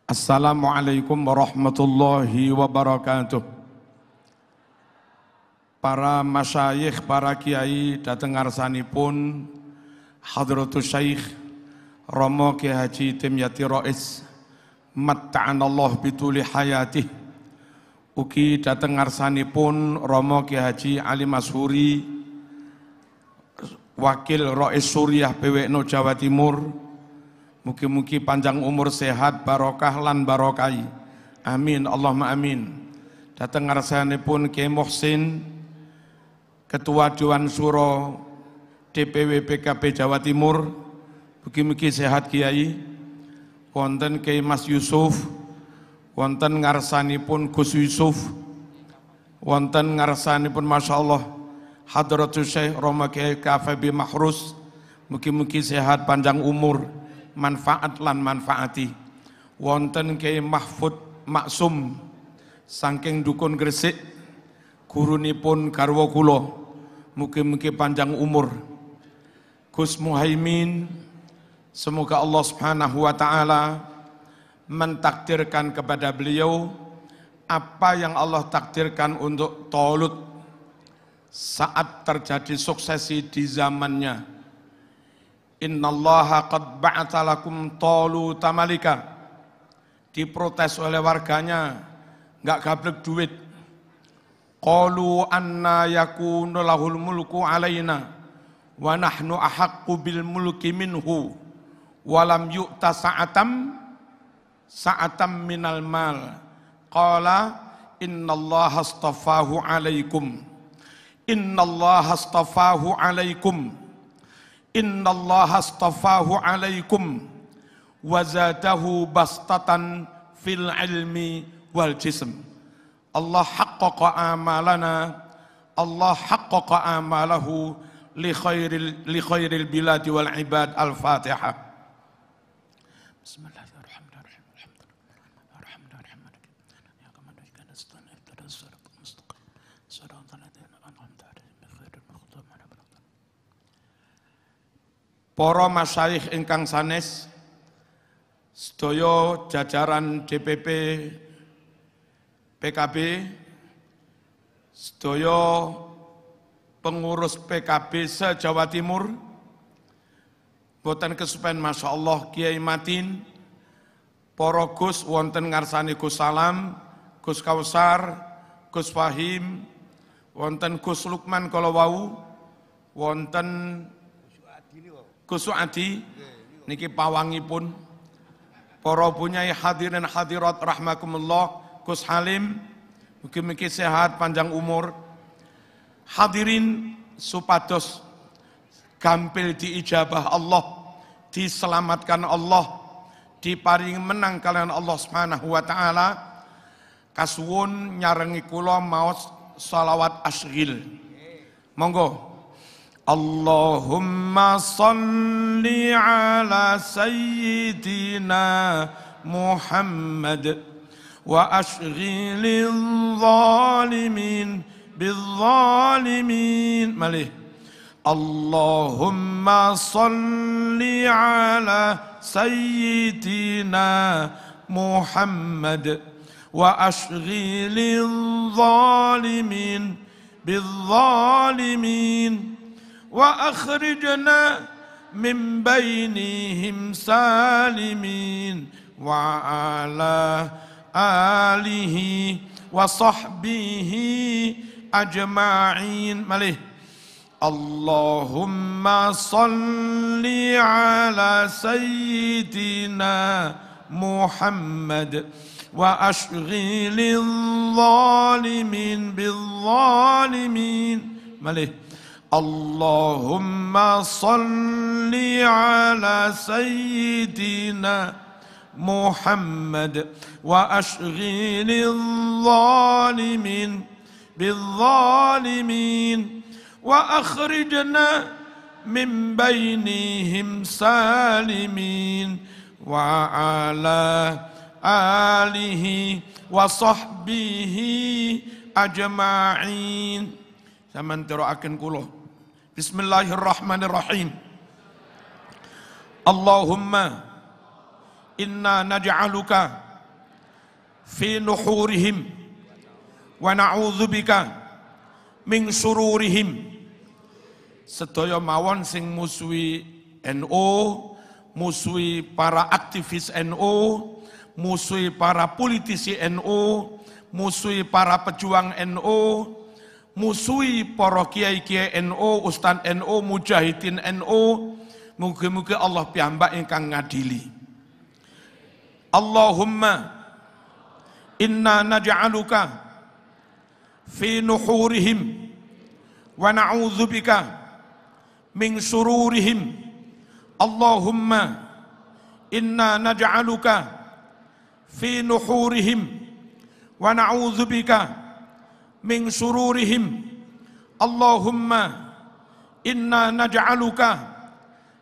Assalamualaikum warahmatullahi wabarakatuh. Para masyayikh, para kiai dateng ngarsanipun Hadratus Syekh Romo Kiai Haji Dimyati Rais matta'anallah bituli hayatih. Ugi dateng ngarsanipun Romo Kiai Haji Ali Mashuri Wakil Rais Suriah PWNU Jawa Timur. Mugi-mugi panjang umur, sehat, barokah lan barokai. Amin, Allahumma amin. Dateng ngarsanipun Kiai Muhsin, Ketua Dewan Syuro DPW PKB Jawa Timur. Mugi-mugi sehat Kiai. Wonten Kiai Mas Yusuf, wonten ngarsanipun Gus Yusuf, wonten ngarsanipun Masya Allah Hadratus Syekh Roma Kiai KFB Mahrus. Mugi-mugi sehat, panjang umur, manfaat lan manfaati. Wonten Kiai Mahfud Maksum saking Dukun Gresik, gurunipun garwa kula, mugi-mugi panjang umur. Gus Muhaimin, semoga Allah Subhanahu wa taala mentakdirkan kepada beliau apa yang Allah takdirkan untuk Tolut saat terjadi suksesi di zamannya. Innallaha qad ba'atha lakum Taluta malika. Diprotes oleh warganya, enggak gablek duit. Qalu anna yakunu lahul mulku alaina wa nahnu ahaqqu bil mulki minhu wa lam yu'ta sa'atam minal mal. Qala innallaha astafahu alaikum. Innallaha astafahu alaikum. Innallaha astafahu alaikum wa zadahu bastatan fil ilmi wal jism. Allah haqqaqa amalana, Allah haqqaqa amalahu li khairil biladi wal ibad. Al-Fatihah. Bismillahirrahmanirrahim. Para masyayikh ingkang sanes, sedaya jajaran DPP PKB, sedaya pengurus PKB se-Jawa Timur, boten kesupen Masya Allah Kiai Matin, para Gus wonten ngarsani Gus Salam, Gus Kausar, Gus Fahim, wonten Gus Lukman kala wau, wonten Gus Suadi niki pawangipun, para punyai hadirin hadirat rahmakumullah, Gus Halim, mugi-mugi sehat, panjang umur. Hadirin supados gampil diijabah Allah, diselamatkan Allah, diparingi menang kalian Allah Subhanahu wa taala. Kasuwun nyarengi kula maos salawat asghil. Monggo. Allahumma salli ala sayyidina Muhammad wa ashghilil zalimin bil zalimin. Malih. Allahumma salli ala sayyidina Muhammad wa ashghilil zalimin bil zalimin. وأخرجنا من بينهم سالمين وعلى آله وصحبه أجمعين. مليه. اللهم صل على سيدنا محمد وأشغل الظالمين بالظالمين. مليه. اللهم صل على سيدنا محمد وأشغل الظالمين بالظالمين وأخرجنا من بينهم سالمين وعلى آله وصحبه أجمعين. Zaman teroaken kula. Bismillahirrahmanirrahim. Allahumma inna naj'aluka fi nuhurihim wa na'udzubika min syururihim. Sedaya mawon sing musuhi NU, musuhi para aktivis NU, musuhi para politisi NU, musuhi para pejuang NU, musuhi para kiai-kiai NU, ustaz NU, mujahidin NU. Mugi-mugi Allah piyambak ingkang ngadili. Allahumma inna naj'aluka fi nuhurihim wa na'udzubika min syururihim. Allahumma inna naj'aluka fi nuhurihim wa na'udzubika min syururihim. Allahumma inna naj'aluka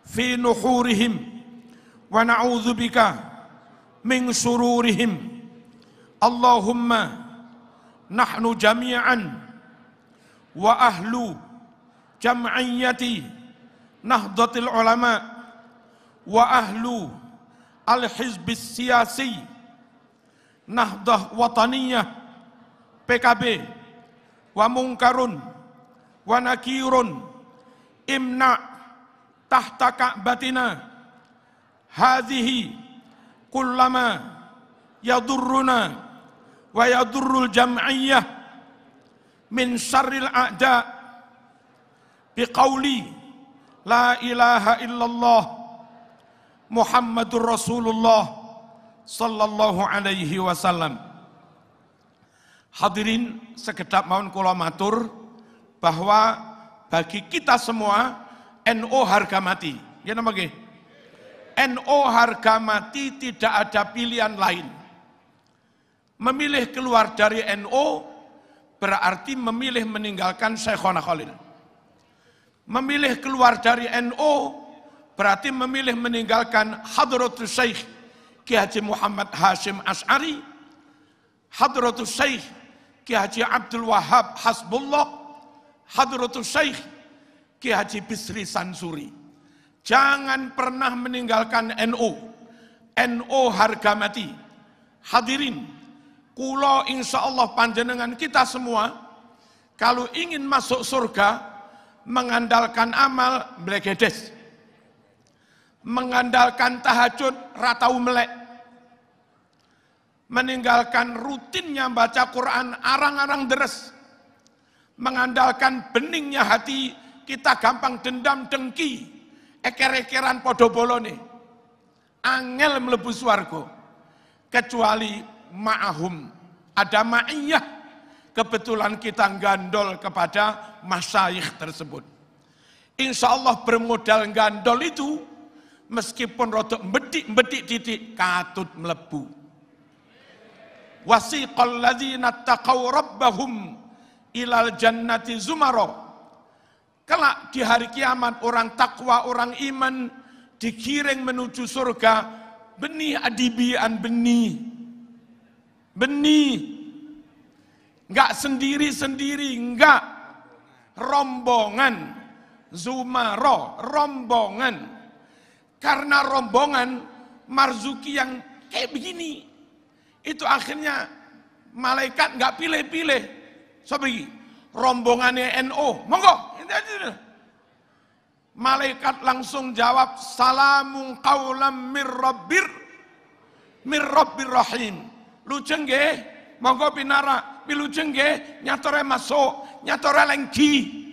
fi nuhurihim wa na'udzubika min syururihim. Allahumma nahnu jami'an wa ahlu jam'iyyati Nahdlatul Ulama wa ahlu al-hizbis siyasi Nahdah Wataniyah PKB wa munkarun wa nakirun imna' tahta ka'batina hadhihi kullama yadurruna wa yadurrul jam'iyyah min syarril a'da biqauli la ilaha illallah Muhammadur Rasulullah sallallahu alaihi wasallam. Hadirin sekedap mawon kula matur bahwa bagi kita semua NU harga mati. Ya nama nggih? NU harga mati, tidak ada pilihan lain. Memilih keluar dari NU berarti memilih meninggalkan Syekhona Khalil. Memilih keluar dari NU berarti memilih meninggalkan Hadratus Syekh Ki Haji Muhammad Hashim Asy'ari, Hadratus Syekh Ki Haji Abdul Wahab Hasbullah, Hadratus Syekh Ki Haji Bisri Sansuri. Jangan pernah meninggalkan NU. NU harga mati. Hadirin, kula insyaallah panjenengan kita semua kalau ingin masuk surga mengandalkan amal blegedes. Mengandalkan tahajud ratau melek. Meninggalkan rutinnya baca Quran arang-arang deres. Mengandalkan beningnya hati, kita gampang dendam dengki, eker-ekeran podo bolone, angel mlebu swarga. Kecuali ma'ahum, ada ma'iyah, kebetulan kita gandol kepada masyayikh tersebut. Insya Allah bermodal gandol itu, meskipun rodok bedik titik, katut mlebu. Wasiqal ladzina taqaw rabbahum ilal jannati zumara. Kelak di hari kiamat orang takwa, orang iman digiring menuju surga. Benih adibian, benih. Enggak sendiri-sendiri, enggak. Rombongan. Zumaro, rombongan. Karena rombongan marzuki yang kayak begini. Itu akhirnya malaikat enggak pilih-pilih. So begini, rombongannya NU, monggo. Malaikat langsung jawab, salamun qaulam mir rabbir rahim. Lujeng nggih, monggo pinara, pilujeng nggih, nyatore masuk, nyatore lengki.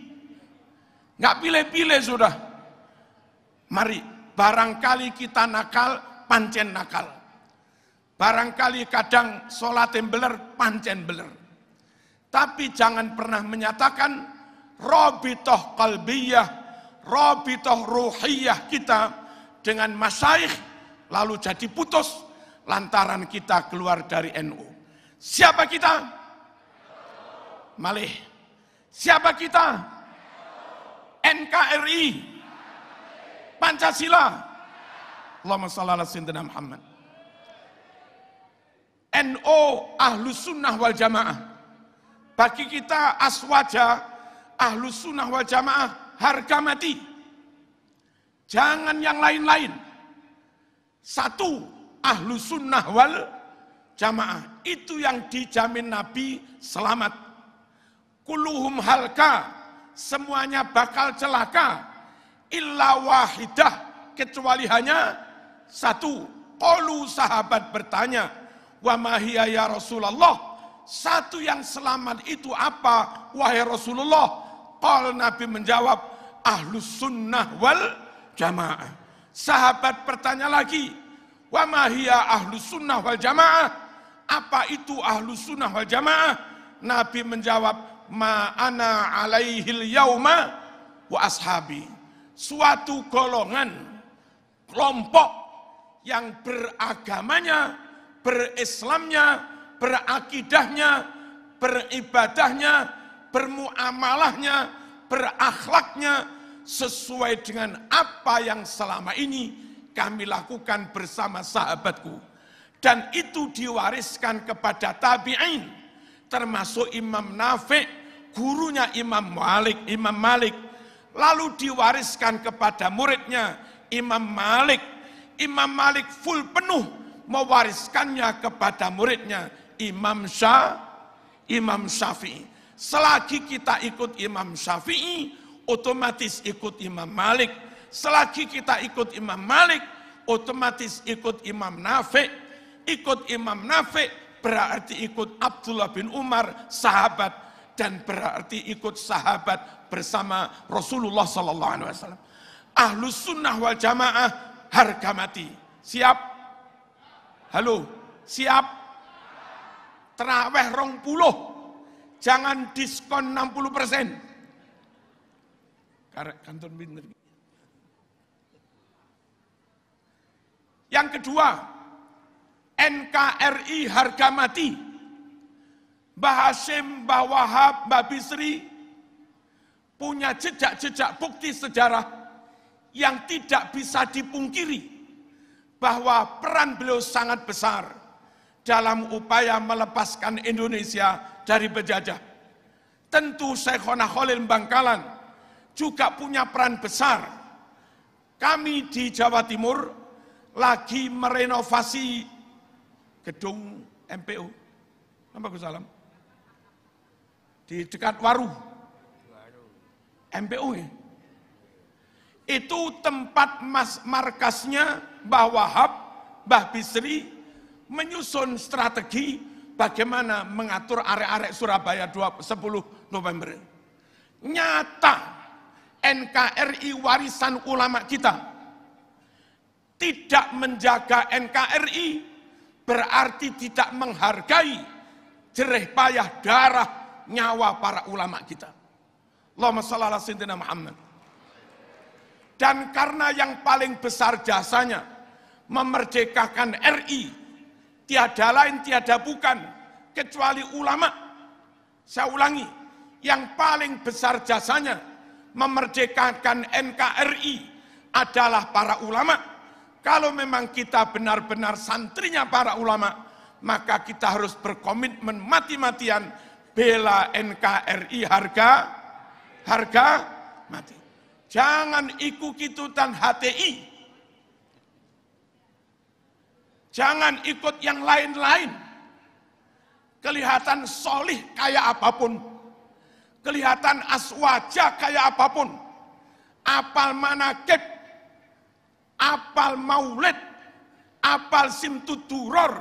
Enggak pilih-pilih sudah. Mari, barangkali kita nakal, pancen nakal. Barangkali kadang sholatin beler, pancen beler. Tapi jangan pernah menyatakan rabithah qalbiyah, rabithah ruhiyah kita dengan masyayikh lalu jadi putus lantaran kita keluar dari NU. Siapa kita? Malih. Siapa kita? NKRI. Pancasila. Allahumma shalli ala sayyidina Muhammad. NU Ahlus Sunnah wal Jamaah. Bagi kita aswaja Ahlus Sunnah wal Jamaah harga mati. Jangan yang lain-lain. Satu, Ahlus Sunnah wal jamaah. Itu yang dijamin Nabi selamat. Kulluhum halka, semuanya bakal celaka. Illa wahidah, kecuali hanya satu. Qalu, sahabat bertanya, wa mahiya ya Rasulullah, satu yang selamat itu apa wahai Rasulullah? Qala, Nabi menjawab, ahlus sunnah wal jamaah. Sahabat bertanya lagi, wa mahiya ahlus sunnah wal jamaah, apa itu ahlus sunnah wal jamaah? Nabi menjawab, ma ana alaihil yauma wa ashabi, suatu golongan, kelompok yang beragamanya, berislamnya, berakidahnya, beribadahnya, bermuamalahnya, berakhlaknya sesuai dengan apa yang selama ini kami lakukan bersama sahabatku. Dan itu diwariskan kepada tabi'in, termasuk Imam Nafi', gurunya Imam Malik, lalu diwariskan kepada muridnya Imam Malik. Imam Malik full penuh mewariskannya kepada muridnya Imam Syafi'i. Selagi kita ikut Imam Syafi'i, otomatis ikut Imam Malik. Selagi kita ikut Imam Malik, otomatis ikut Imam Nafi'. Ikut Imam Nafi' berarti ikut Abdullah bin Umar, sahabat, dan berarti ikut sahabat bersama Rasulullah SAW. Ahlus sunnah wal jamaah harga mati. Siap? Halo, siap? Terawih 20, jangan diskon 60%. Kantor pinter. Yang kedua, NKRI harga mati. Mbah Hashim, Mbah Wahab, Mbah Bisri punya jejak-jejak bukti sejarah yang tidak bisa dipungkiri bahwa peran beliau sangat besar dalam upaya melepaskan Indonesia dari penjajah. Tentu Syekhona Khalil Bangkalan juga punya peran besar. Kami di Jawa Timur lagi merenovasi gedung MPO. Nama Gus Salam? Di dekat Waru. MPO ya? Itu tempat markasnya Mbah Wahab, Mbah Bisri menyusun strategi bagaimana mengatur arek-arek Surabaya 10 November. Nyata NKRI warisan ulama kita. Tidak menjaga NKRI berarti tidak menghargai jerih payah darah nyawa para ulama kita. Allahumma shalli ala sayyidina Muhammad. Dan karena yang paling besar jasanya memerdekakan RI, tiada lain tiada bukan kecuali ulama. Saya ulangi, yang paling besar jasanya memerdekakan NKRI adalah para ulama. Kalau memang kita benar-benar santrinya para ulama, maka kita harus berkomitmen mati-matian bela NKRI harga mati. Jangan ikut-ikutan HTI. Jangan ikut yang lain-lain. Kelihatan solih kayak apapun. Kelihatan aswaja kayak apapun. Apal manakib, apal maulid, apal simtuduror,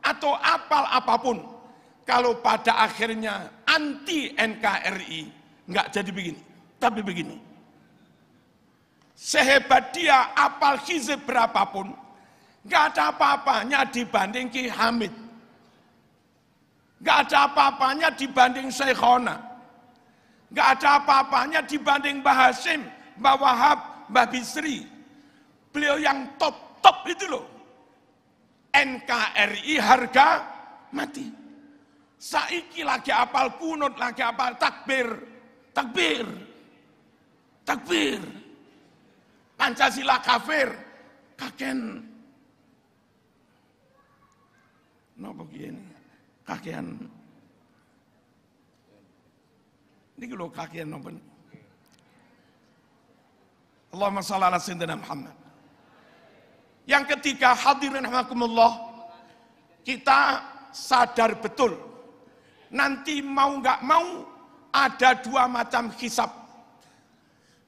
atau apal apapun. Kalau pada akhirnya anti NKRI, nggak jadi begini. Tapi begini. Sehebat dia apal hizib berapapun, nggak ada apa-apanya dibanding Ki Hamid. Nggak ada apa-apanya dibanding Syekhona. Nggak ada apa-apanya dibanding Mbah Hashim, Mbah Wahab, Mbah Bisri. Beliau yang top-top itu loh. NKRI harga mati. Saiki lagi apal kunut, lagi apal takbir. Takbir. Takbir. Pancasila kafir, kakean, napa begini, kakean, ini kalau kakean napa? Allahumma shalli ala sayyidina Muhammad. Yang ketiga, hadirin rahimakumullah, kita sadar betul, nanti mau nggak mau ada dua macam hisab.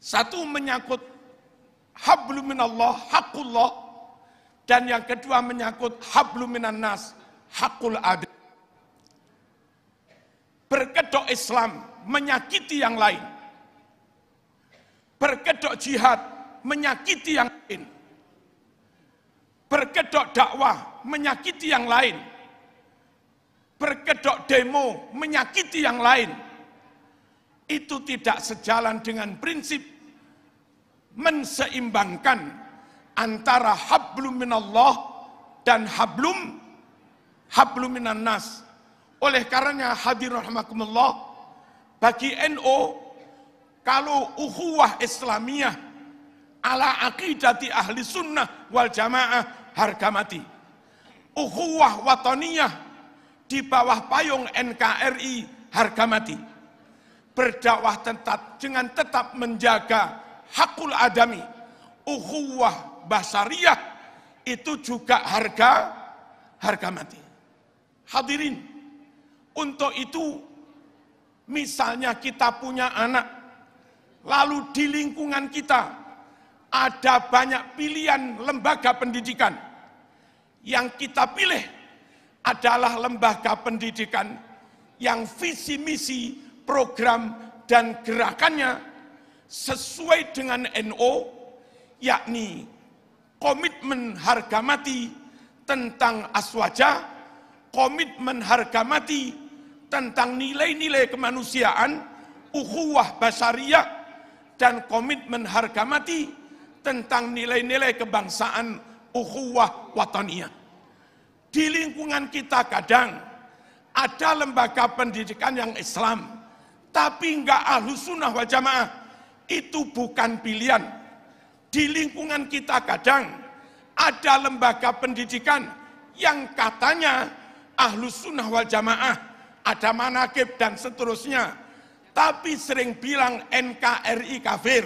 Satu menyangkut hablum minallah, haqqullah, dan yang kedua menyangkut hablum minan nas, haqqul abid. Berkedok Islam menyakiti yang lain, berkedok jihad menyakiti yang lain, berkedok dakwah menyakiti yang lain, berkedok demo menyakiti yang lain, itu tidak sejalan dengan prinsip menseimbangkan antara hablum minallah dan hablum minan nas. Oleh karenanya hadirin rahimakumullah, bagi NU, kalau ukhuwah Islamiyah ala aqidati ahli sunnah wal jamaah harga mati. Ukhuwah wataniyah di bawah payung NKRI harga mati. Berdakwah dengan tetap menjaga hakul adami. Ukhuwah basariyah itu juga harga mati. Hadirin, untuk itu misalnya kita punya anak, lalu di lingkungan kita ada banyak pilihan lembaga pendidikan. Yang kita pilih adalah lembaga pendidikan yang visi misi, program, dan gerakannya sesuai dengan NU, yakni komitmen harga mati tentang aswaja, komitmen harga mati tentang nilai-nilai kemanusiaan, ukhuwah basariyah, dan komitmen harga mati tentang nilai-nilai kebangsaan, ukhuwah wataniyah. Di lingkungan kita kadang ada lembaga pendidikan yang Islam, tapi enggak Ahlus Sunnah wal Jamaah, itu bukan pilihan. Di lingkungan kita kadang ada lembaga pendidikan yang katanya Ahlus Sunnah wal Jamaah, ada manaqib dan seterusnya, tapi sering bilang NKRI kafir,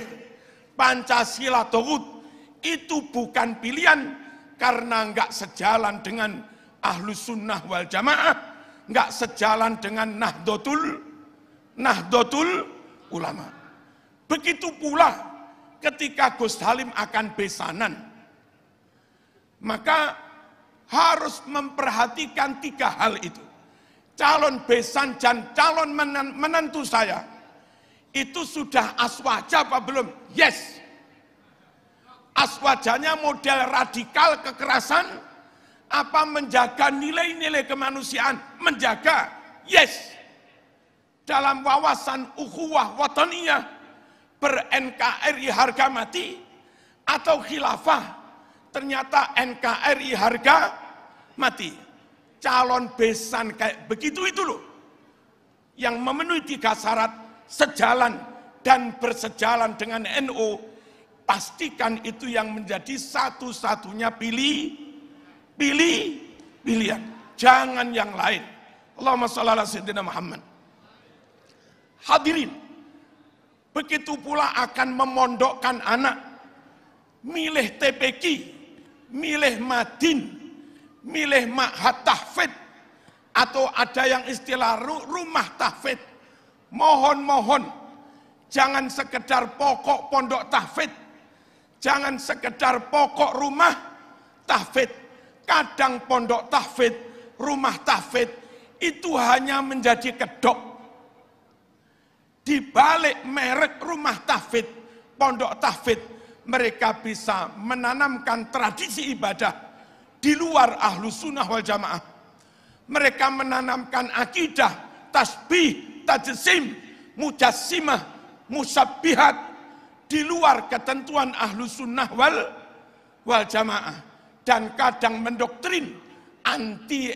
Pancasila tauhid. Itu bukan pilihan, karena enggak sejalan dengan Ahlus Sunnah wal Jamaah, enggak sejalan dengan Nahdlatul Ulama. Begitu pula ketika Gus Halim akan besanan, maka harus memperhatikan tiga hal itu. Calon besan dan calon menantu saya itu sudah aswaja apa belum? Yes. Aswajanya model radikal kekerasan apa menjaga nilai-nilai kemanusiaan? Menjaga. Yes. Dalam wawasan ukhuwah wataniyah, ber-NKRI harga mati atau khilafah, ternyata NKRI harga mati. Calon besan kayak begitu itu loh, yang memenuhi tiga syarat, sejalan dan bersejalan dengan NU, pastikan itu yang menjadi satu-satunya pilihan, jangan yang lain. Allahumma shalli ala sayyidina Muhammad. Hadirin, begitu pula akan memondokkan anak, milih TPQ, milih Madin, milih ma'had tahfidz, atau ada yang istilah rumah tahfidz. Mohon jangan sekedar pokok pondok tahfidz, jangan sekedar pokok rumah tahfidz. Kadang pondok tahfidz, rumah tahfidz itu hanya menjadi kedok. Di balik merek rumah tahfidz, pondok tahfidz, mereka bisa menanamkan tradisi ibadah di luar Ahlus Sunnah wal Jamaah. Mereka menanamkan akidah, tasbih, tajsim, mujassimah, musabbihat di luar ketentuan Ahlus Sunnah wal Jamaah. Dan kadang mendoktrin anti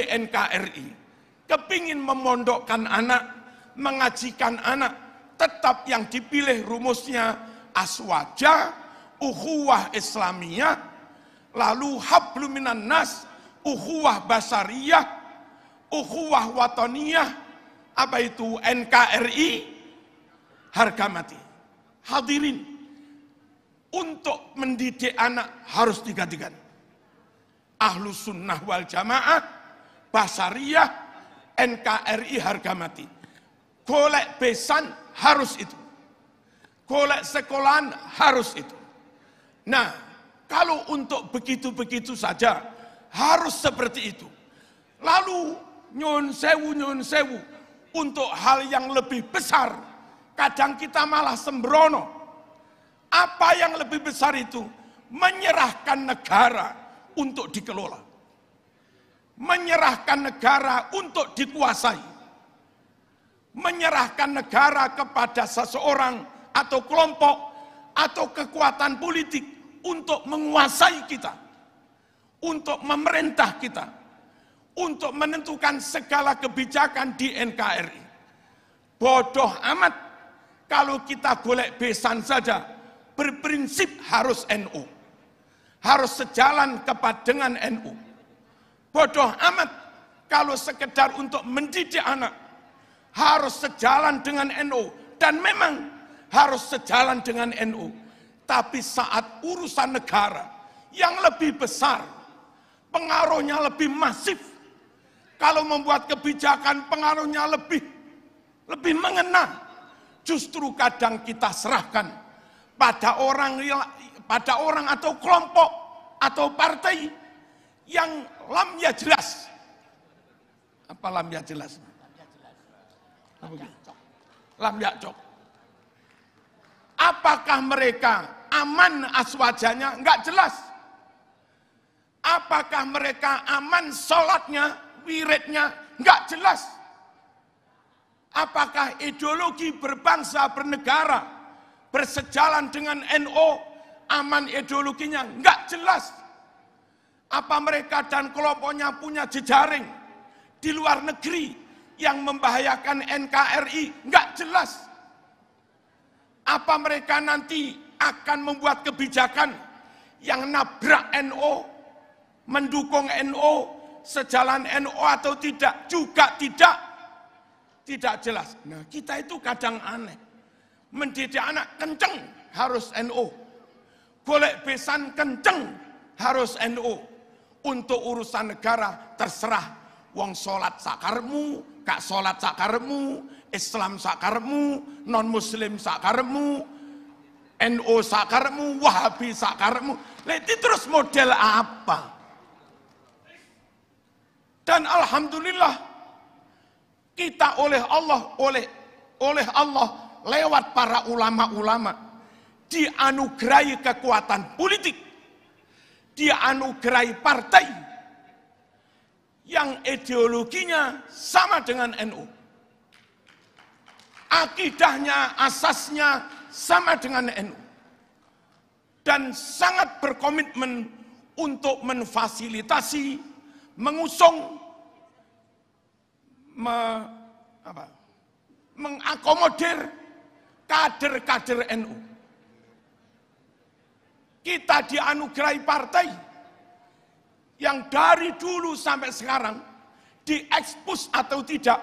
NKRI. Kepingin memondokkan anak, mengajikan anak, tetap yang dipilih rumusnya aswaja, ukhuwah Islamiyah, lalu hablum minan nas, ukhuwah basariyah, ukhuwah wataniyah, apa itu NKRI, harga mati. Hadirin, untuk mendidik anak harus tiga-tiga. Ahlus Sunnah wal Jamaah, Basariyah, NKRI harga mati. Golek besan harus itu. Golek sekolahan harus itu. Nah, kalau untuk begitu-begitu saja harus seperti itu. Lalu nyun sewu untuk hal yang lebih besar, kadang kita malah sembrono. Apa yang lebih besar itu? Menyerahkan negara untuk dikelola. Menyerahkan negara untuk dikuasai. Menyerahkan negara kepada seseorang atau kelompok atau kekuatan politik untuk menguasai kita, untuk memerintah kita, untuk menentukan segala kebijakan di NKRI. Bodoh amat kalau kita golek besan saja, berprinsip harus NU, harus sejalan dengan NU. Bodoh amat kalau sekedar untuk mendidik anak, harus sejalan dengan NU, dan memang harus sejalan dengan NU. Tapi saat urusan negara yang lebih besar, pengaruhnya lebih masif, kalau membuat kebijakan pengaruhnya lebih mengena, justru kadang kita serahkan pada orang atau kelompok atau partai yang lam ya jelas. Apa lam ya jelas? Lam ya cok. Apakah mereka aman aswajanya? Enggak jelas. Apakah mereka aman sholatnya, wiridnya? Enggak jelas. Apakah ideologi berbangsa, bernegara, bersejalan dengan NU, aman ideologinya? Enggak jelas. Apa mereka dan kelompoknya punya jejaring di luar negeri yang membahayakan NKRI? Enggak jelas. Apa mereka nanti akan membuat kebijakan yang nabrak NU, mendukung NU, sejalan NU atau tidak? Juga tidak jelas. Nah, kita itu kadang aneh. Mendidik anak kenceng harus NU. Golek besan kenceng harus NU. Untuk urusan negara terserah. Wong sholat sakarmu, gak sholat sakarmu, Islam sakarmu, non muslim sakarmu, NU sakarmu, Wahabi sakarmu. Itu terus model apa? Dan alhamdulillah kita oleh Allah lewat para ulama-ulama dianugerahi kekuatan politik, dianugerahi partai yang ideologinya sama dengan NU. Akidahnya, asasnya sama dengan NU. Dan sangat berkomitmen untuk memfasilitasi, mengusung, mengakomodir kader-kader NU. Kita dianugerahi partai yang dari dulu sampai sekarang diekspos atau tidak,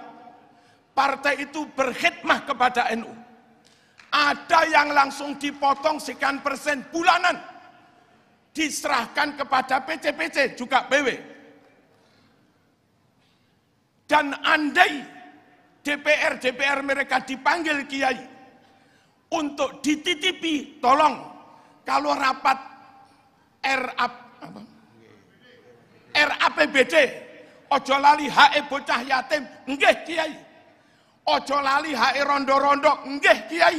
partai itu berkhidmah kepada NU. Ada yang langsung dipotong sekian persen bulanan, diserahkan kepada PC-PC juga PW. Dan andai DPR mereka dipanggil kiai untuk dititipi, tolong kalau rapat RAPBD, ojo lali HE bocah yatim, nggih kiai. Ojo lali HE rondo-rondo, nggih kiai.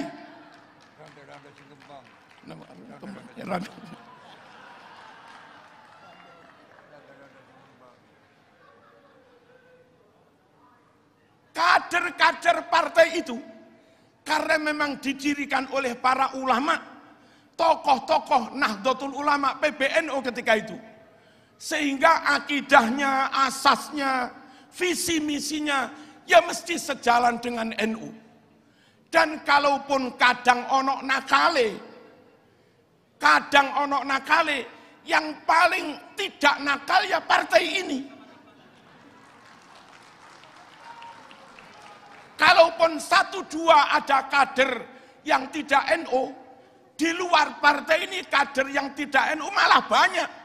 Kader-kader partai itu, karena memang didirikan oleh para ulama, tokoh-tokoh Nahdlatul Ulama, PBNU ketika itu. Sehingga akidahnya, asasnya, visi misinya, ya mesti sejalan dengan NU. Dan kalaupun kadang onok nakale, yang paling tidak nakal ya partai ini. Kalaupun 1-2 ada kader yang tidak NU, di luar partai ini kader yang tidak NU malah banyak.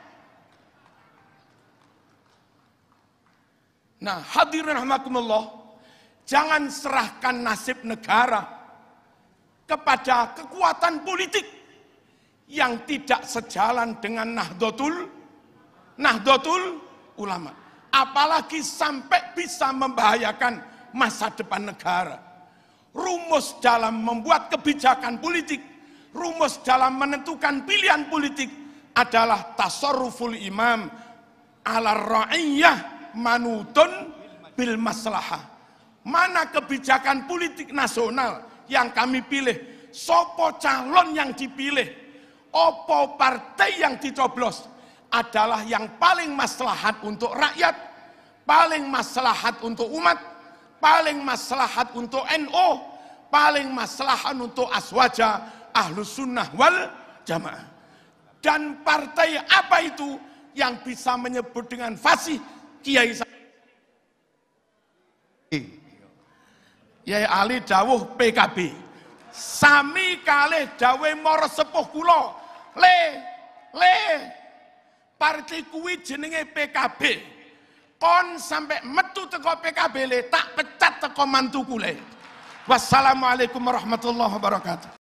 Nah, hadirin rahimakumullah, jangan serahkan nasib negara kepada kekuatan politik yang tidak sejalan dengan Nahdlatul Ulama. Apalagi sampai bisa membahayakan masa depan negara. Rumus dalam membuat kebijakan politik, rumus dalam menentukan pilihan politik adalah tasarruful imam ala ra'iyah manutun bil maslahah. Mana kebijakan politik nasional yang kami pilih, sopo calon yang dipilih, opo partai yang dicoblos adalah yang paling maslahat untuk rakyat, paling maslahat untuk umat, paling maslahat untuk NU, paling maslahat untuk aswaja Ahlus Sunnah wal Jamaah. Dan partai apa itu yang bisa menyebut dengan fasih Kiai Yai Ali dawuh PKB, sami kalih dawuh mara sepuh kula, le partai kuwi jenenge PKB. Kon sampai metu teko PKB le tak pecat teko mantu kule. Wassalamualaikum warahmatullahi wabarakatuh.